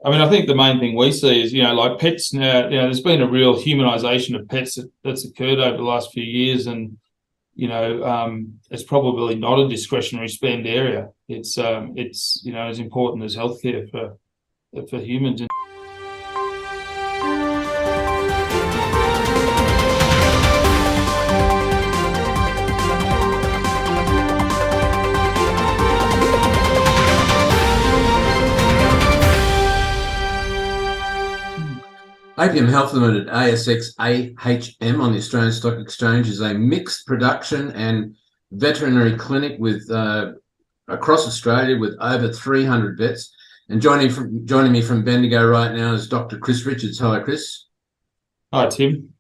I mean, I think the main thing we see is, like pets now, there's been a real humanisation of pets that's occurred over the last few years, and it's probably not a discretionary spend area. It's as important as healthcare for humans. Apiam Health Ltd, ASX AHM on the Australian Stock Exchange, is a mixed production and veterinary clinic with across Australia with over 300 vets. And joining me from Bendigo right now is Dr. Chris Richards. Hello, Chris. Hi, Tim.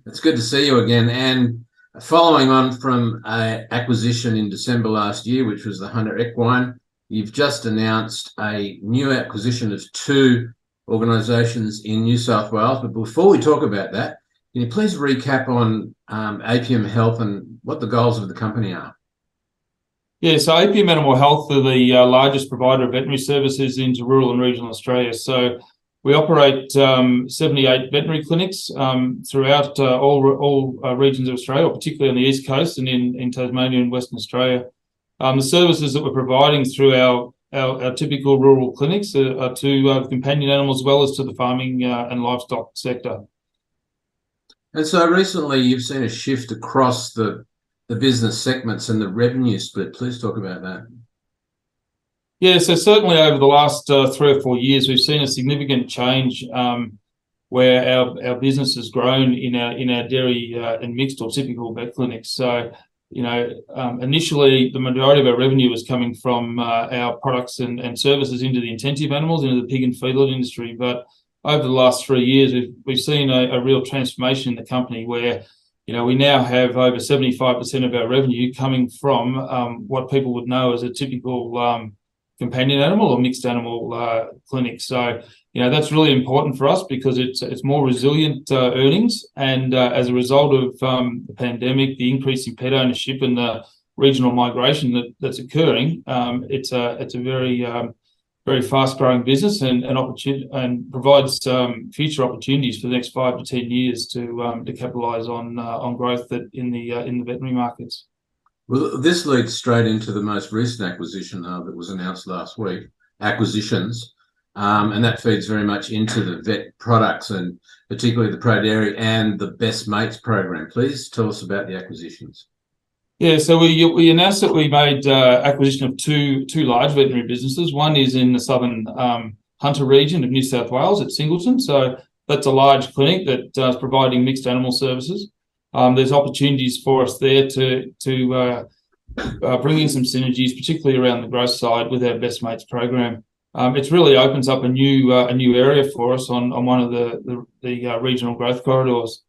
It's good to see you again. And following on from an acquisition in December last year, which was the Hunter Equine, you've just announced a new acquisition of 2 organisations in New South Wales. But before we talk about that, can you please recap on Apiam Health and what the goals of the company are? Yeah, so Apiam Animal Health are the largest provider of veterinary services into rural and regional Australia. So we operate 78 veterinary clinics throughout all regions of Australia, particularly on the East Coast and in Tasmania and Western Australia. The services that we're providing through our typical rural clinics are to companion animals as well as to the farming and livestock sector. And so recently you've seen a shift across the business segments and the revenue split. Please talk about that. Yeah, so certainly over the last 3 or 4 years, we've seen a significant change where our business has grown in our dairy and mixed or typical vet clinics. So initially, the majority of our revenue was coming from our products and services into the intensive animals, into the pig and feedlot industry. But over the last 3 years, we've seen a real transformation in the company where, we now have over 75% of our revenue coming from what people would know as a typical companion animal or mixed animal clinic. So, that's really important for us because it's more resilient earnings. And as a result of the pandemic, the increase in pet ownership and the regional migration that's occurring, it's a very fast-growing business and provides future opportunities for the next 5 to 10 years to capitalise on growth in the veterinary markets. Well, this leads straight into the most recent acquisition that was announced last week, acquisitions, and that feeds very much into the vet products and particularly the Pro Dairy and the Best Mates program. Please tell us about the acquisitions. Yeah, so we announced that we made acquisition of two large veterinary businesses. One is in the southern Hunter region of New South Wales at Singleton. So that's a large clinic that's providing mixed animal services. There's opportunities for us there to bring in some synergies, particularly around the growth side with our Best Mates program. It really opens up a new area for us on one of the regional growth corridors.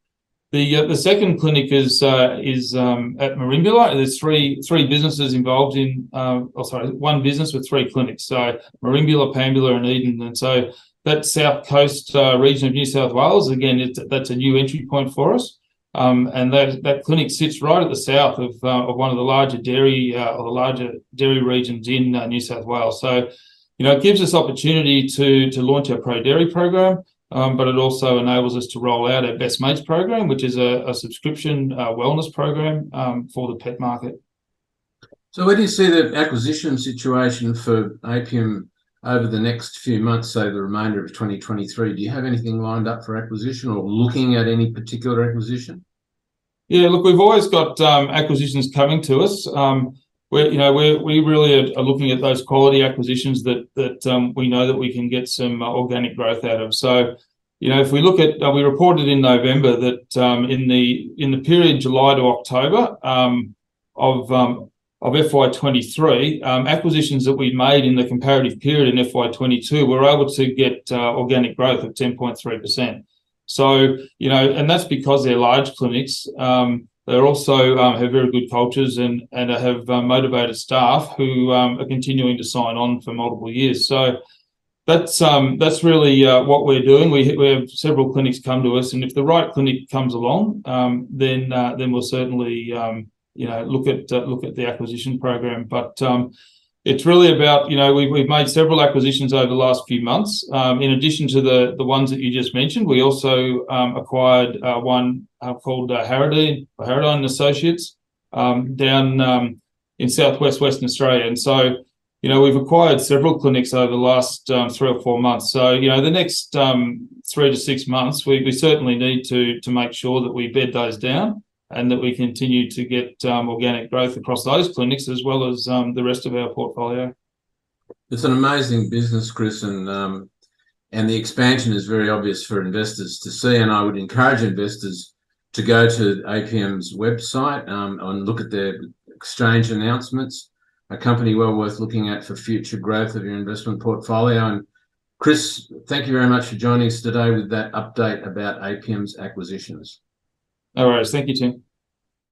The second clinic is at Merimbula. There's three businesses involved in, one business with 3 clinics. So Merimbula, Pambula, and Eden. And so that south coast region of New South Wales, again, that's a new entry point for us. And that clinic sits right at the south of one of the larger dairy regions in New South Wales. So, it gives us opportunity to launch our Pro Dairy program. But it also enables us to roll out our Best Mates program, which is a subscription wellness program for the pet market. So where do you see the acquisition situation for Apiam over the next few months, say the remainder of 2023? Do you have anything lined up for acquisition or looking at any particular acquisition? Yeah, look, we've always got acquisitions coming to us. We really are looking at those quality acquisitions that we know that we can get some organic growth out of. So, if we look at, we reported in November that in the period July to October of FY23, acquisitions that we made in the comparative period in FY22 were able to get organic growth of 10.3%. So, and that's because they're large clinics. They also have very good cultures and have motivated staff who are continuing to sign on for multiple years. So that's really what we're doing. We have several clinics come to us, and if the right clinic comes along, then we'll certainly look at the acquisition program. But It's really about, we've made several acquisitions over the last few months. In addition to the ones that you just mentioned, we also acquired one called Harradine and Associates down in southwest Western Australia. And so, we've acquired several clinics over the last 3 or 4 months. So, the next 3 to 6 months, we certainly need to make sure that we bed those down and that we continue to get organic growth across those clinics as well as the rest of our portfolio. It's an amazing business, Chris, and the expansion is very obvious for investors to see. And I would encourage investors to go to Apiam's website and look at their exchange announcements. A company well worth looking at for future growth of your investment portfolio. And Chris, thank you very much for joining us today with that update about Apiam's acquisitions. All right, thank you, Tim.